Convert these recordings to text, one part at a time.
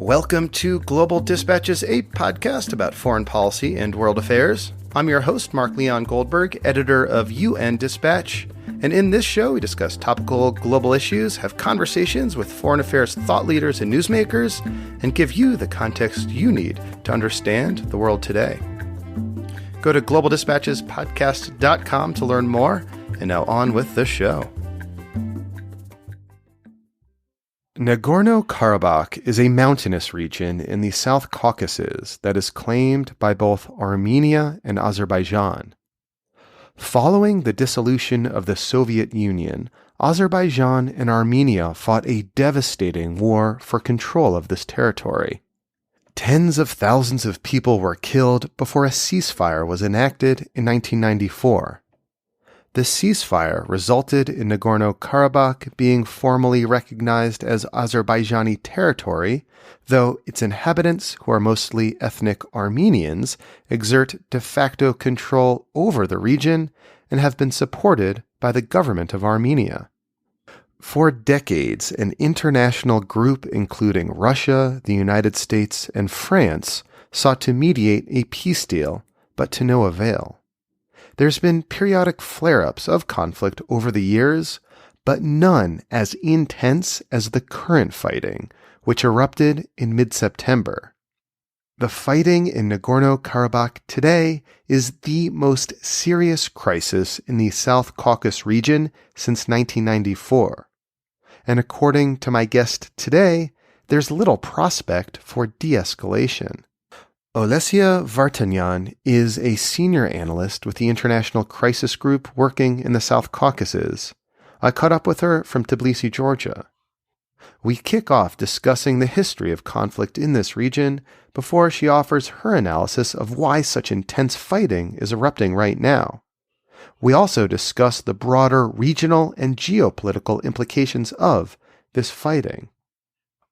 Welcome to Global Dispatches, a podcast about foreign policy and world affairs. I'm your host, Mark Leon Goldberg, editor of UN Dispatch. And in this show, we discuss topical global issues, have conversations with foreign affairs thought leaders and newsmakers, and give you the context you need to understand the world today. Go to globaldispatchespodcast.com to learn more. And now on with the show. Nagorno-Karabakh is a mountainous region in the South Caucasus that is claimed by both Armenia and Azerbaijan. Following the dissolution of the Soviet Union, Azerbaijan and Armenia fought a devastating war for control of this territory. Tens of thousands of people were killed before a ceasefire was enacted in 1994. The ceasefire resulted in Nagorno-Karabakh being formally recognized as Azerbaijani territory, though its inhabitants, who are mostly ethnic Armenians, exert de facto control over the region and have been supported by the government of Armenia. For decades, an international group including Russia, the United States, and France sought to mediate a peace deal, but to no avail. There's been periodic flare-ups of conflict over the years, but none as intense as the current fighting, which erupted in mid-September. The fighting in Nagorno-Karabakh today is the most serious crisis in the South Caucasus region since 1994. And according to my guest today, there's little prospect for de-escalation. Olesya Vartanyan is a senior analyst with the International Crisis Group working in the South Caucasus. I caught up with her from Tbilisi, Georgia. We kick off discussing the history of conflict in this region before she offers her analysis of why such intense fighting is erupting right now. We also discuss the broader regional and geopolitical implications of this fighting.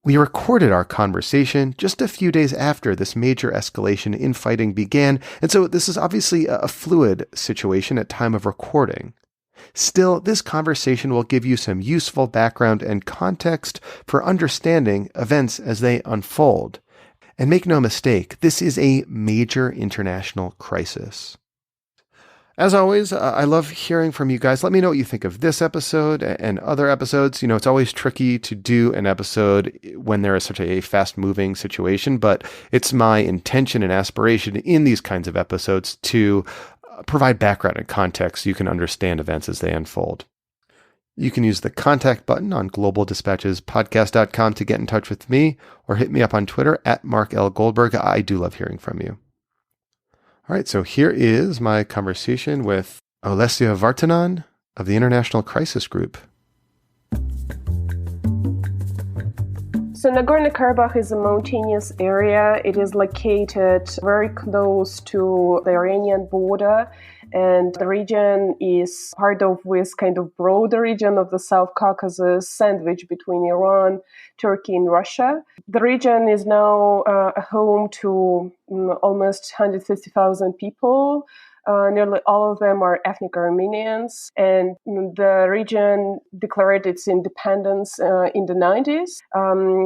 We recorded our conversation just a few days after this major escalation in fighting began, and so this is obviously a fluid situation at time of recording. Still, this conversation will give you some useful background and context for understanding events as they unfold. And make no mistake, this is a major international crisis. As always, I love hearing from you guys. Let me know what you think of this episode and other episodes. You know, it's always tricky to do an episode when there is such a fast-moving situation, but it's my intention and aspiration in these kinds of episodes to provide background and context so you can understand events as they unfold. You can use the contact button on globaldispatchespodcast.com to get in touch with me, or hit me up on Twitter at Mark L. Goldberg. I do love hearing from you. All right, so here is my conversation with Olesya Vartanyan of the International Crisis Group. So Nagorno-Karabakh is a mountainous area. It is located very close to the Iranian border, and the region is part of this kind of broader region of the South Caucasus, sandwiched between Iran, Turkey, and Russia. The region is now a home to almost 150,000 people. Nearly all of them are ethnic Armenians, and the region declared its independence in the 90s,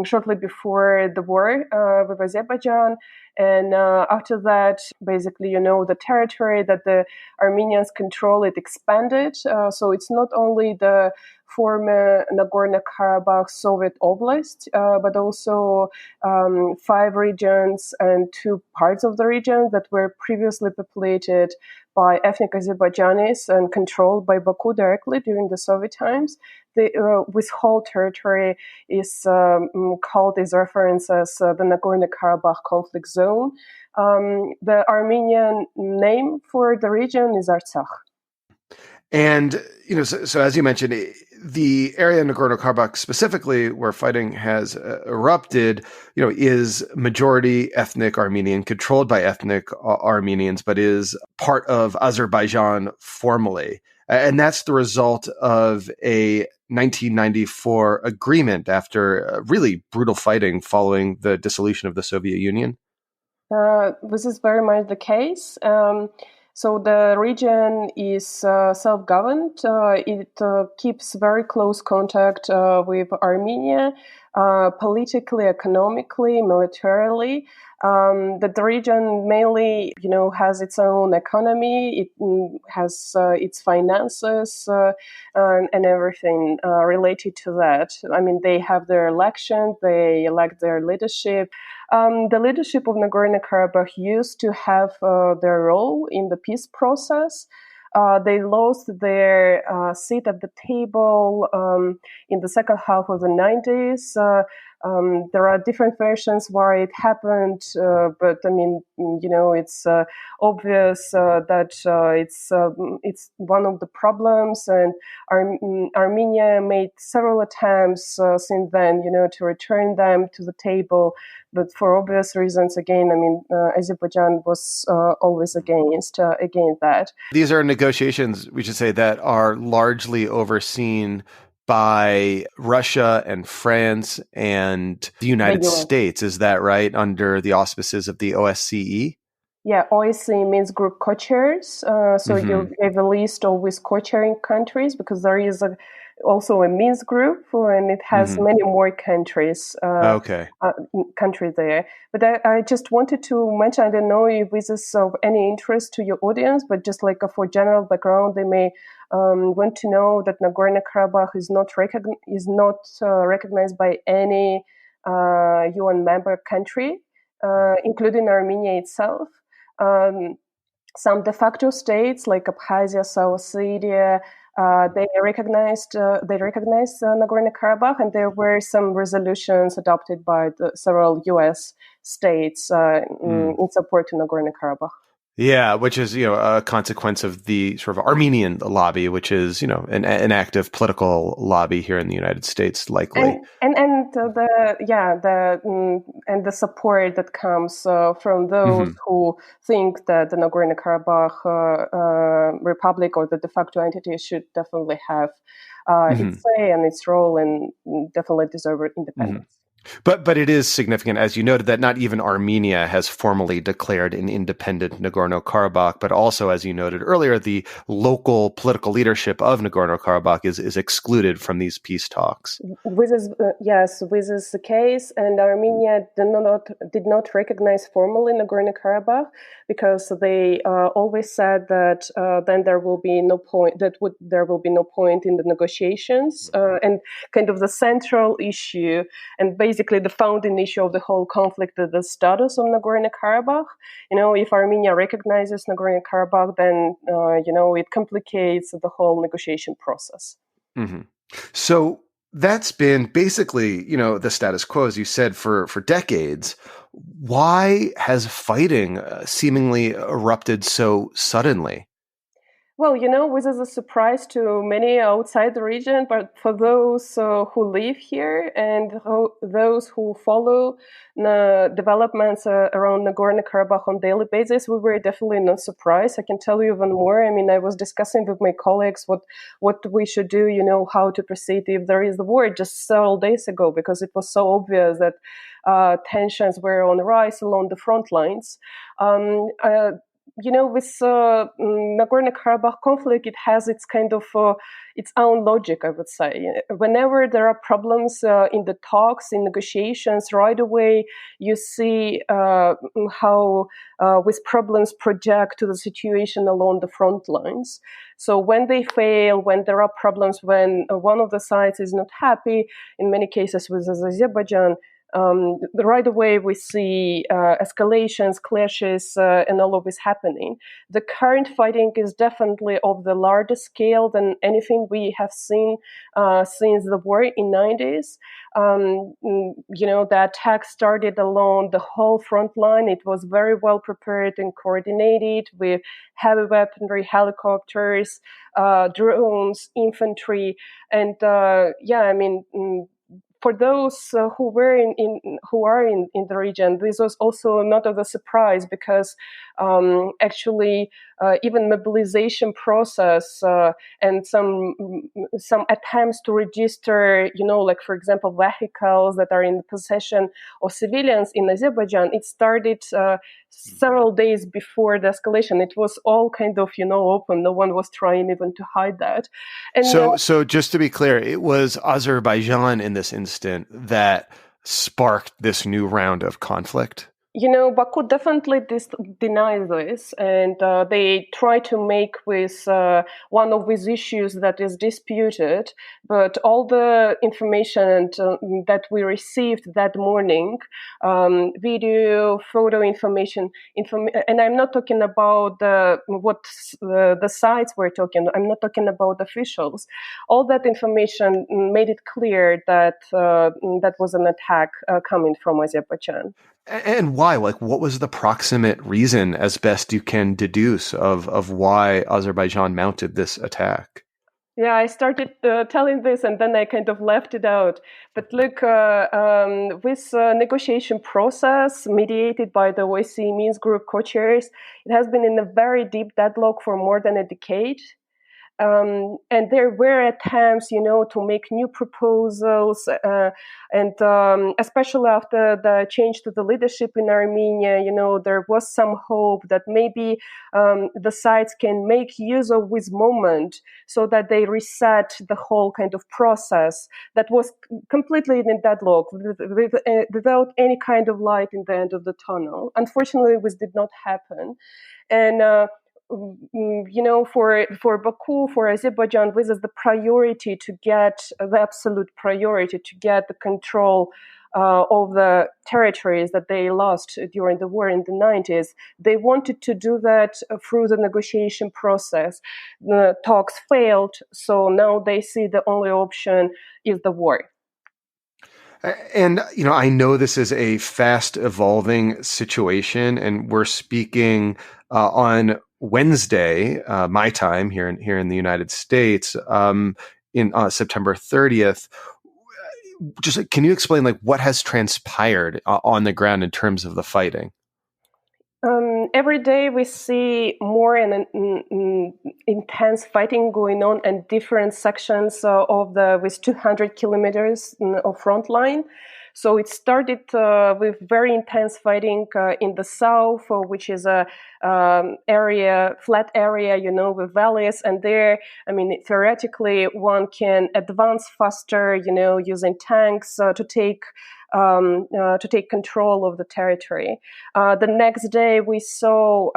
shortly before the war with Azerbaijan. And after that, basically, the territory that the Armenians control, it expanded. So it's not only the former Nagorno-Karabakh Soviet Oblast, but also 5 regions and 2 parts of the region that were previously populated by ethnic Azerbaijanis and controlled by Baku directly during the Soviet times. This whole territory is called as reference as the Nagorno-Karabakh conflict zone. The Armenian name for the region is Artsakh. And, so as you mentioned, the area in Nagorno-Karabakh specifically where fighting has erupted, is majority ethnic Armenian, controlled by ethnic Armenians, but is part of Azerbaijan formally. And that's the result of a 1994 agreement after really brutal fighting following the dissolution of the Soviet Union. This is very much the case. So the region is self-governed. It keeps very close contact with Armenia, politically, economically, militarily. That the region mainly, has its own economy. It has its finances and everything related to that. I mean, they have their election, they elect their leadership. The leadership of Nagorno-Karabakh used to have their role in the peace process. They lost their seat at the table in the second half of the 90s. There are different versions why it happened, but I mean, it's obvious that it's one of the problems, and Armenia made several attempts since then, to return them to the table. But for obvious reasons, again, I mean, Azerbaijan was always against that. These are negotiations, we should say, that are largely overseen by Russia and France and the United States. Is that right? Under the auspices of the OSCE? Yeah, OSCE means group co-chairs. So you have a list of with co-chairing countries, because there is also a Minsk group, and it has many more countries. Countries there. But I just wanted to mention, I don't know if this is of any interest to your audience, but just like for general background, they may want to know that Nagorno-Karabakh is not recognized by any UN member country, including Armenia itself. Some de facto states like Abkhazia, South Ossetia, they recognized Nagorno-Karabakh, and there were some resolutions adopted by several U.S. states in support to Nagorno-Karabakh. Yeah, which is, a consequence of the sort of Armenian lobby, which is, an active political lobby here in the United States, likely. And the support that comes from those who think that the Nagorno-Karabakh Republic or the de facto entity should definitely have its say and its role, and definitely deserve independence. But it is significant, as you noted, that not even Armenia has formally declared an independent Nagorno-Karabakh, but also, as you noted earlier, the local political leadership of Nagorno-Karabakh is excluded from these peace talks. This is the case, and Armenia did not recognize formally Nagorno-Karabakh, because they always said that then there will be no point. There will be no point in the negotiations, and kind of the central issue, and basically the founding issue of the whole conflict, the status of Nagorno-Karabakh. If Armenia recognizes Nagorno-Karabakh, then it complicates the whole negotiation process. So that's been basically, the status quo, as you said, for decades. Why has fighting seemingly erupted so suddenly? Well, this is a surprise to many outside the region, but for those who live here and those who follow the developments around Nagorno-Karabakh on a daily basis, we were definitely not surprised. I can tell you even more. I mean, I was discussing with my colleagues what we should do, how to proceed if there is the war just several days ago, because it was so obvious that tensions were on the rise along the front lines. With Nagorno-Karabakh conflict, it has its kind of its own logic, I would say. Whenever there are problems in the talks, in negotiations, right away you see how with problems project to the situation along the front lines. So when they fail, when there are problems, when one of the sides is not happy, in many cases with Azerbaijan, right away we see escalations, clashes, and all of this happening. The current fighting is definitely of the largest scale than anything we have seen since the war in 90s. The attack started along the whole front line. It was very well prepared and coordinated with heavy weaponry, helicopters, drones, infantry, and for those who are in the region, this was also not of a surprise, because actually even mobilization process and some attempts to register, like for example, vehicles that are in the possession of civilians in Azerbaijan. It started several days before the escalation. It was all kind of open. No one was trying even to hide that. And so just to be clear, it was Azerbaijan in this instant that sparked this new round of conflict. Baku definitely denies this, and they try to make with one of these issues that is disputed. But all the information that we received that morning, video, photo information, and I'm not talking about what the sites were talking. I'm not talking about officials. All that information made it clear that that was an attack coming from Azerbaijan. And why? Like, what was the proximate reason, as best you can deduce, of why Azerbaijan mounted this attack? Yeah, I started telling this and then I kind of left it out. But look, this negotiation process mediated by the OSCE Minsk Group co-chairs, it has been in a very deep deadlock for more than a decade. And there were attempts, to make new proposals, and especially after the change to the leadership in Armenia, there was some hope that maybe the sides can make use of this moment so that they reset the whole kind of process that was completely in deadlock without any kind of light in the end of the tunnel. Unfortunately, this did not happen. And for Baku, for Azerbaijan, this is the priority to get the absolute priority to get the control of the territories that they lost during the war in the 90s. They wanted to do that through the negotiation process. The talks failed, so now they see the only option is the war. And, I know this is a fast evolving situation, and we're speaking on Wednesday, my time here in the United States, in September 30th. Just can you explain what has transpired on the ground in terms of the fighting? Every day we see more and intense fighting going on in different sections of with 200 kilometers of front line. So it started with very intense fighting in the south, which is a flat area, with valleys. And there, theoretically, one can advance faster, using tanks to take control of the territory. The next day, we saw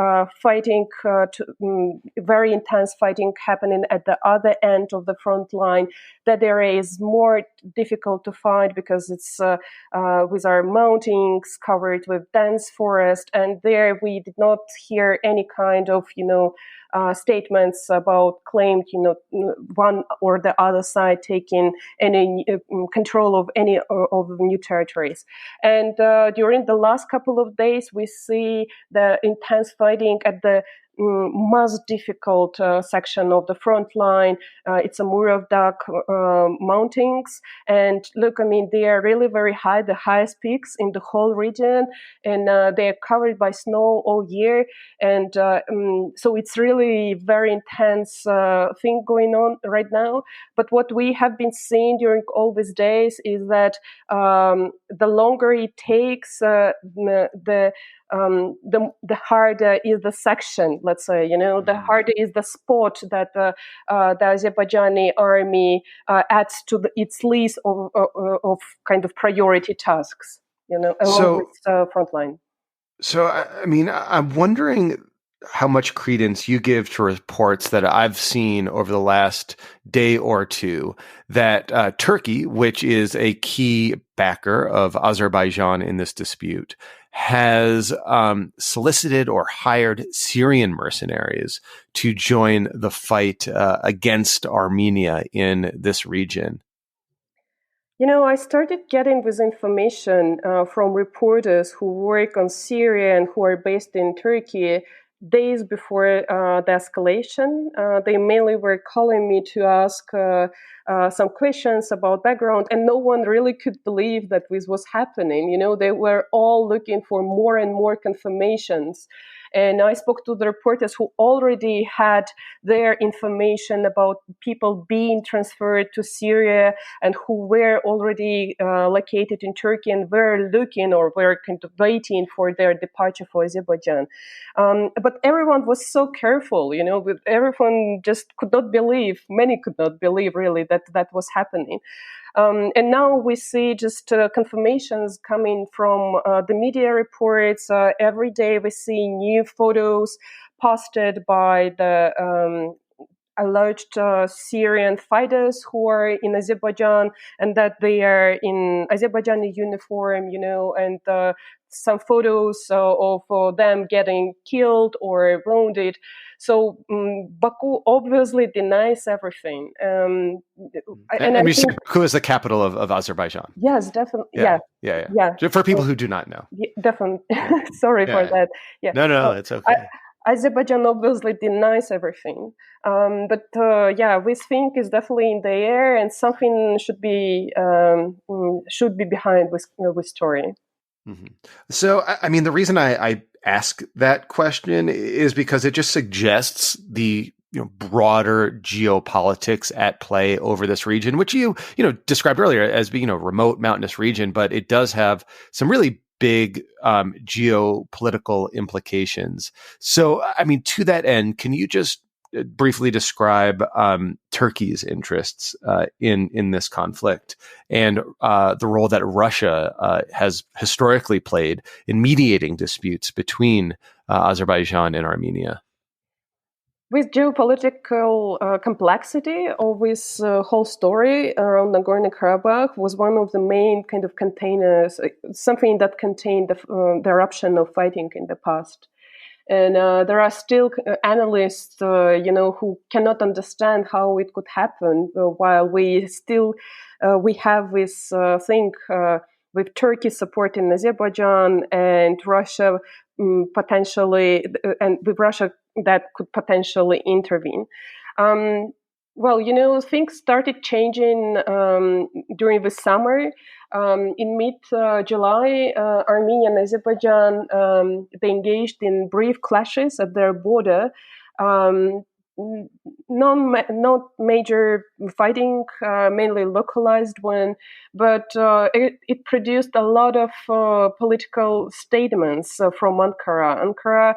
fighting, very intense fighting happening at the other end of the front line. That area is more difficult to fight because it's with our mountains covered with dense forest, and there we did not hear any kind of, statements about claimed, one or the other side taking any control of any of the new territories. And during the last couple of days, we see the intense fighting at the most difficult section of the front line. It's a Muravdak mountains. And look, they are really very high, the highest peaks in the whole region. And they are covered by snow all year. And so it's really very intense thing going on right now. But what we have been seeing during all these days is that the longer it takes, the harder is the section, let's say, the harder is the spot that the Azerbaijani army adds to its list of kind of priority tasks, along with frontline. So, I'm wondering how much credence you give to reports that I've seen over the last day or two that Turkey, which is a key backer of Azerbaijan in this dispute, has solicited or hired Syrian mercenaries to join the fight against Armenia in this region. I started getting this information from reporters who work on Syria and who are based in Turkey days before the escalation. They mainly were calling me to ask some questions about background, and no one really could believe that this was happening. They were all looking for more and more confirmations. And I spoke to the reporters who already had their information about people being transferred to Syria and who were already located in Turkey and were looking or were kind of waiting for their departure for Azerbaijan. But everyone was so careful, everyone just could not believe, many could not believe really that was happening. And now we see just confirmations coming from the media reports. Every day we see new photos posted by the alleged Syrian fighters who are in Azerbaijan, and that they are in Azerbaijani uniform, and some photos of them getting killed or wounded. So Baku obviously denies everything. And I think Baku is the capital of Azerbaijan. Yes, definitely. Yeah. For people who do not know. Yeah, definitely. Sorry for that. Yeah. No, it's okay. Azerbaijan obviously denies everything. But we think is definitely in the air, and something should be behind with story. Mm-hmm. So, I mean, the reason I ask that question is because it just suggests the broader geopolitics at play over this region, which you described earlier as being a remote mountainous region, but it does have some really big geopolitical implications. So, I mean, to that end, can you just briefly describe Turkey's interests in this conflict and the role that Russia has historically played in mediating disputes between Azerbaijan and Armenia? With geopolitical complexity of this whole story around Nagorno-Karabakh was one of the main kind of containers, something that contained the eruption of fighting in the past. And there are still analysts, who cannot understand how it could happen while we have this thing with Turkey supporting Azerbaijan and Russia potentially, and with Russia that could potentially intervene. Things started changing during the summer. In mid-July, Armenia and Azerbaijan, they engaged in brief clashes at their border. Not major fighting, mainly localized one, but it produced a lot of political statements from Ankara. Ankara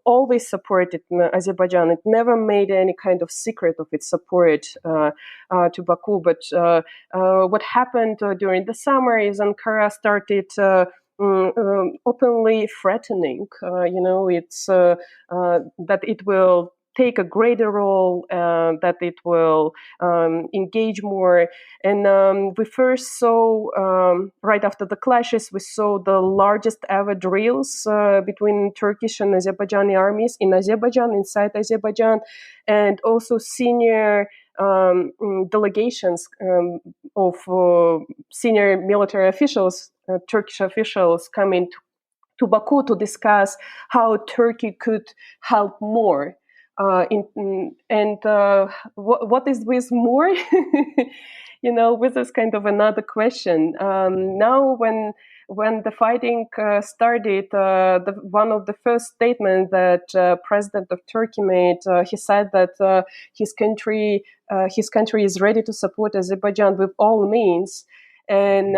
always supported Azerbaijan. It never made any kind of secret of its support to Baku. But what happened during the summer is Ankara started openly threatening, it's that it will take a greater role, that it will engage more. And we first saw, right after the clashes, we saw the largest ever drills between Turkish and Azerbaijani armies in Azerbaijan, inside Azerbaijan, and also senior delegations of senior military officials, Turkish officials, coming to Baku to discuss how Turkey could help more. What is with more? With this kind of another question. Now, when the fighting started, one of the first statements that President of Turkey made, he said that his country is ready to support Azerbaijan with all means, and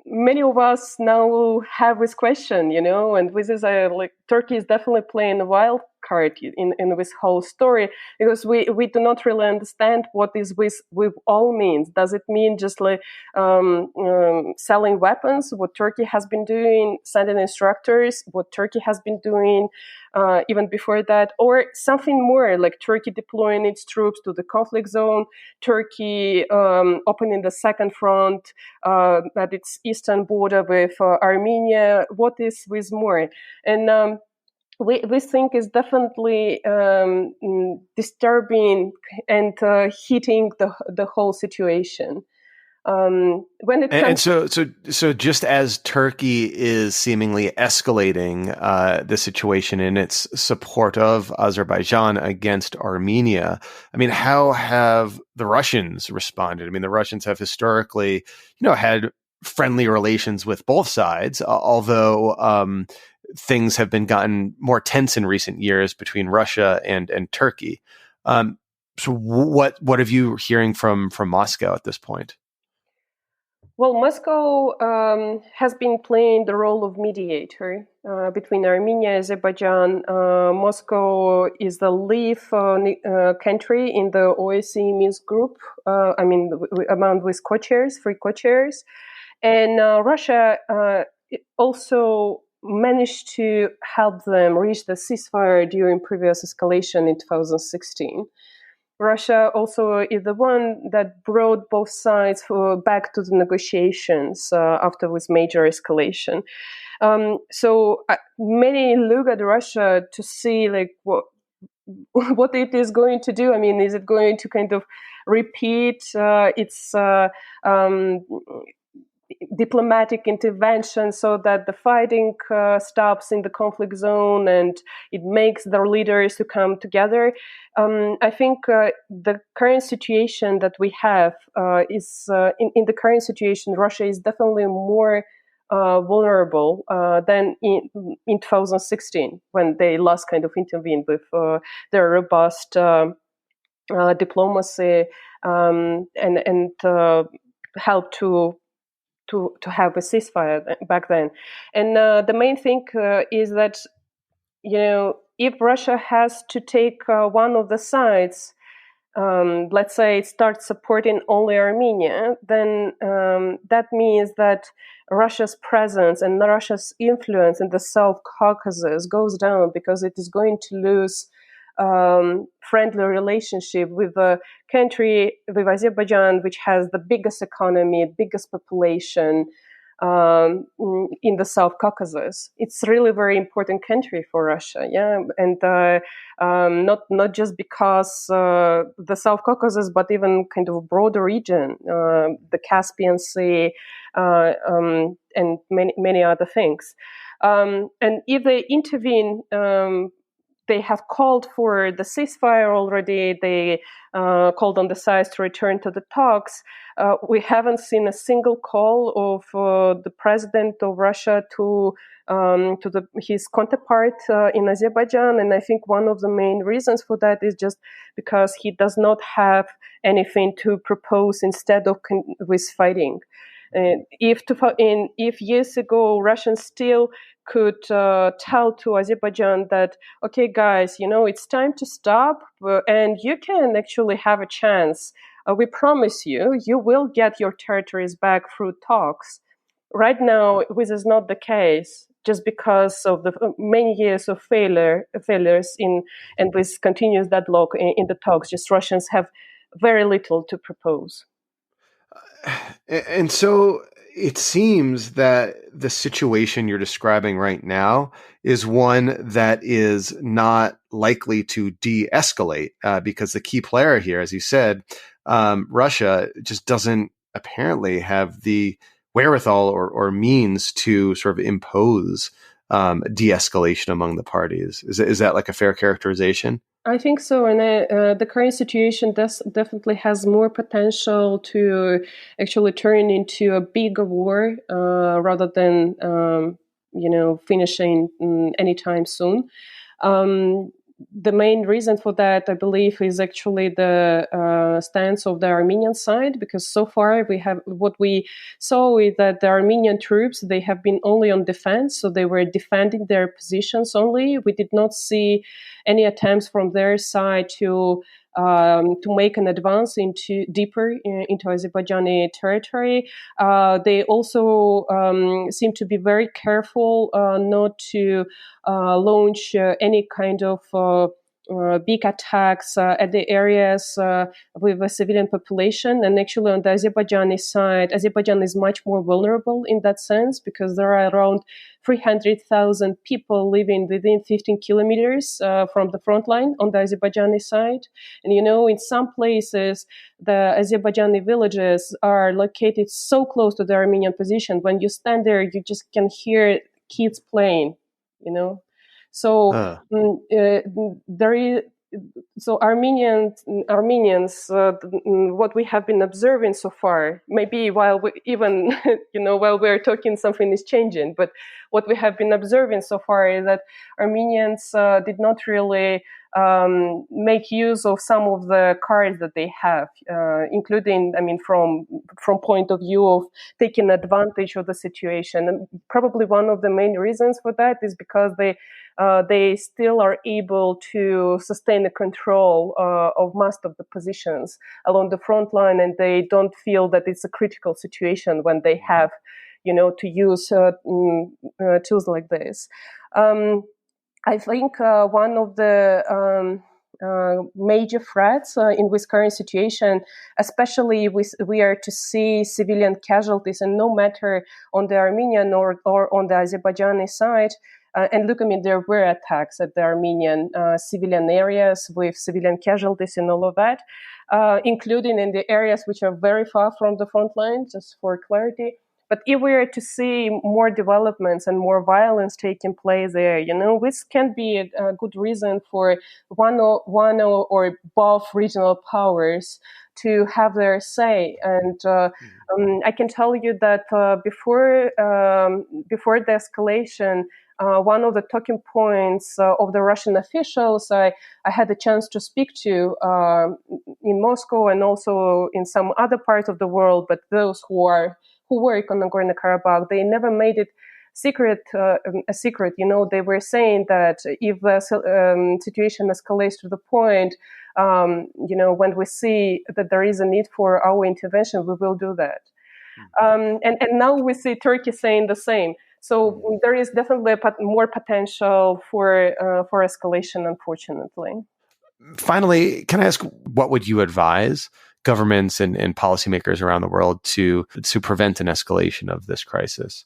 many of us now have this question, and this is Turkey is definitely playing a wild card in this whole story, because we do not really understand what is with all means. Does it mean just selling weapons, what Turkey has been doing, sending instructors, what Turkey has been doing even before that, or something more like Turkey deploying its troops to the conflict zone, Turkey opening the second front at its eastern border with Armenia? What is with more? And we think is definitely disturbing and hitting the whole situation. When it comes so just as Turkey is seemingly escalating the situation in its support of Azerbaijan against Armenia, I mean, how have the Russians responded? I mean, the Russians have historically, had friendly relations with both sides, although things have been gotten more tense in recent years between Russia and Turkey. So what have you hearing from Moscow at this point? Well, Moscow has been playing the role of mediator between Armenia and Azerbaijan. Moscow is the lead country in the OSCE Minsk group. Among with co-chairs, three co-chairs, and Russia also managed to help them reach the ceasefire during previous escalation in 2016. Russia also is the one that brought both sides back to the negotiations after this major escalation. So many look at Russia to see like what it is going to do. I mean, is it going to kind of repeat its diplomatic intervention so that the fighting stops in the conflict zone and it makes their leaders to come together? I think the current situation that we have is in the current situation, Russia is definitely more vulnerable than in 2016 when they last kind of intervened with their robust diplomacy and helped to have a ceasefire back then. And the main thing is that, if Russia has to take one of the sides, let's say it starts supporting only Armenia, then that means that Russia's presence and Russia's influence in the South Caucasus goes down because it is going to lose friendly relationship with a country, with Azerbaijan, which has the biggest economy, biggest population in the South Caucasus. It's really very important country for Russia, and not just because the South Caucasus, but even kind of a broader region, the Caspian Sea, and many other things. And if they intervene. They have called for the ceasefire already. They called on the sides to return to the talks. We haven't seen a single call of the president of Russia to his counterpart in Azerbaijan. And I think one of the main reasons for that is just because he does not have anything to propose instead of with fighting. If years ago Russians still could tell to Azerbaijan that, okay, guys, it's time to stop, and you can actually have a chance. We promise you will get your territories back through talks. Right now, this is not the case, just because of the many years of failures and with continuous deadlock in the talks. Just Russians have very little to propose. And so it seems that the situation you're describing right now is one that is not likely to de-escalate because the key player here, as you said, Russia just doesn't apparently have the wherewithal or means to sort of impose de-escalation among the parties. Is that like a fair characterization? I think so, and the current situation definitely has more potential to actually turn into a bigger war rather than finishing anytime soon. The main reason for that, I believe, is actually the stance of the Armenian side, because so far what we saw is that the Armenian troops, they have been only on defense, so they were defending their positions only. We did not see any attempts from their side to make an advance deeper into Azerbaijani territory. They also seem to be very careful not to launch any kind of big attacks at the areas with a civilian population. And actually on the Azerbaijani side, Azerbaijan is much more vulnerable in that sense, because there are around 300,000 people living within 15 kilometers from the front line on the Azerbaijani side. And in some places, the Azerbaijani villages are located so close to the Armenian position. When you stand there, you just can hear kids playing, So there is so Armenians, what we have been observing so far, maybe while we even, while we're talking, something is changing. But what we have been observing so far is that Armenians did not really make use of some of the cards that they have, including, from point of view of taking advantage of the situation. And probably one of the main reasons for that is because they still are able to sustain the control of most of the positions along the front line, and they don't feel that it's a critical situation when they have, to use tools like this. I think one of the major threats in this current situation, especially we are to see civilian casualties, and no matter on the Armenian or on the Azerbaijani side. And look, there were attacks at the Armenian civilian areas with civilian casualties and all of that, including in the areas which are very far from the front line, just for clarity. But if we are to see more developments and more violence taking place there, this can be a good reason for one or both regional powers to have their say. And I can tell you that before the escalation, one of the talking points of the Russian officials I had a chance to speak to in Moscow and also in some other parts of the world, but those who work on Nagorno-Karabakh, they never made it a secret. They were saying that if the situation escalates to the point, when we see that there is a need for our intervention, we will do that. And now we see Turkey saying the same. So there is definitely more potential for escalation, unfortunately. Finally, can I ask, what would you advise governments and policymakers around the world to prevent an escalation of this crisis?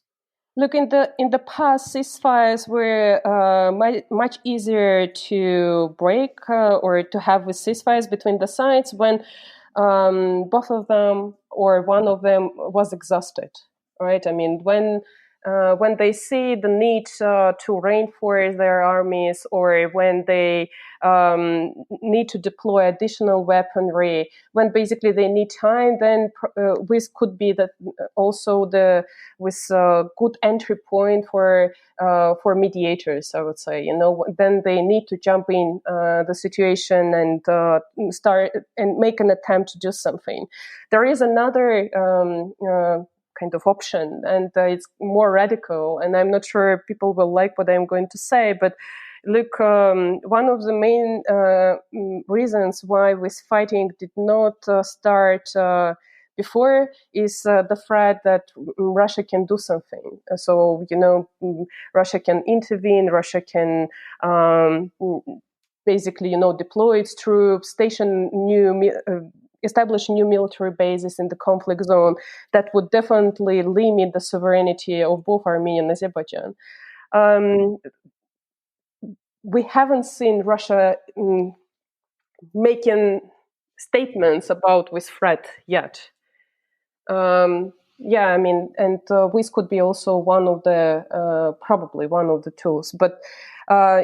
Look, in the past, ceasefires were much easier to break or to have with ceasefires between the sides when both of them or one of them was exhausted, right? When they see the need to reinforce their armies, or when they need to deploy additional weaponry, when basically they need time, then this could be that also with good entry point for mediators, I would say. Then they need to jump in the situation and start and make an attempt to do something. There is another kind of option, and it's more radical, and I'm not sure people will like what I'm going to say, but look, one of the main reasons why this fighting did not start before is the threat that Russia can do something. So, Russia can intervene, Russia can basically, deploy its troops, establish new military bases in the conflict zone that would definitely limit the sovereignty of both Armenia and Azerbaijan. We haven't seen Russia making statements about this threat yet. And this could be also probably one of the tools. But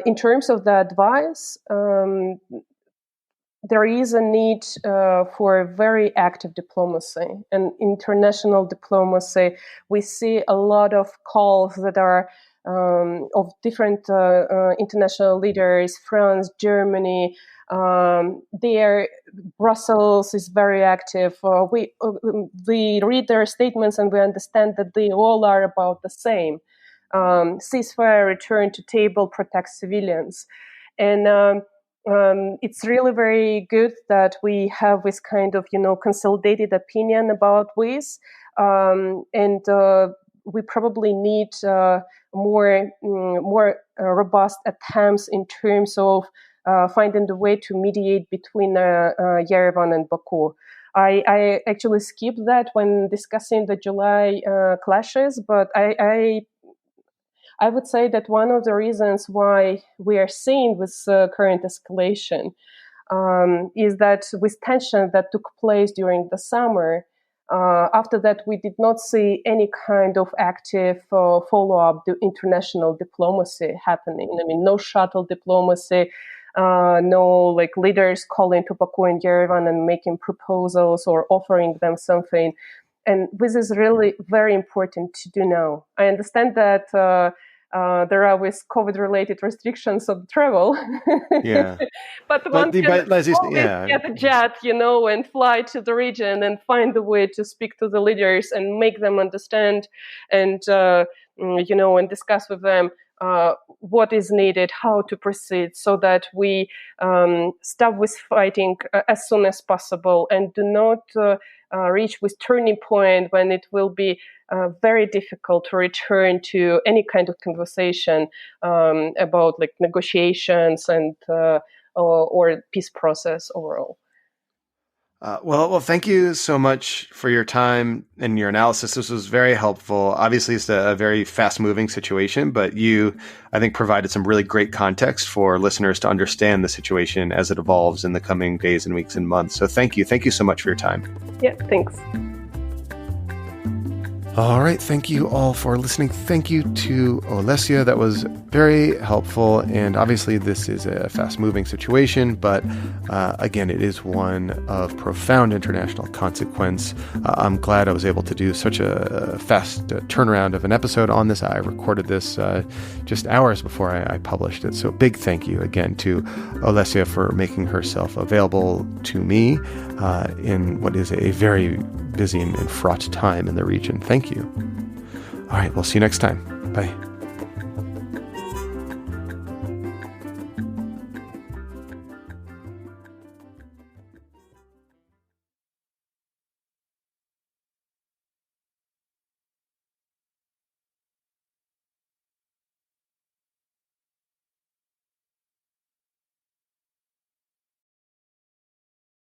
in terms of the advice, there is a need for very active diplomacy and international diplomacy. We see a lot of calls that are of different international leaders, France, Germany. Brussels is very active. We read their statements and we understand that they all are about the same. Ceasefire, return to table, protect civilians. And it's really very good that we have this kind of, consolidated opinion about this. And we probably need more robust attempts in terms of finding the way to mediate between Yerevan and Baku. I actually skipped that when discussing the July clashes, but I would say that one of the reasons why we are seeing this current escalation is that with tension that took place during the summer, after that we did not see any kind of active follow-up international diplomacy happening. No shuttle diplomacy. no leaders calling to Baku and Yerevan and making proposals or offering them something. And this is really very important to do now. I understand that there are with COVID-related restrictions of travel. Yeah. but one can always get a jet, and fly to the region and find a way to speak to the leaders and make them understand and, and discuss with them what is needed, how to proceed, so that we stop with fighting as soon as possible and do not reach this turning point when it will be very difficult to return to any kind of conversation about negotiations and or peace process overall. Well, thank you so much for your time and your analysis. This was very helpful. Obviously, it's a very fast-moving situation, but you, I think, provided some really great context for listeners to understand the situation as it evolves in the coming days and weeks and months. So thank you. Thank you so much for your time. Yeah, thanks. All right. Thank you all for listening. Thank you to Olesya. That was very helpful. And obviously, this is a fast-moving situation, but again, it is one of profound international consequence. I'm glad I was able to do such a fast turnaround of an episode on this. I recorded this just hours before I published it. So big thank you again to Olesya for making herself available to me in what is a very busy and fraught time in the region. Thank you. All right, we'll see you next time. Bye.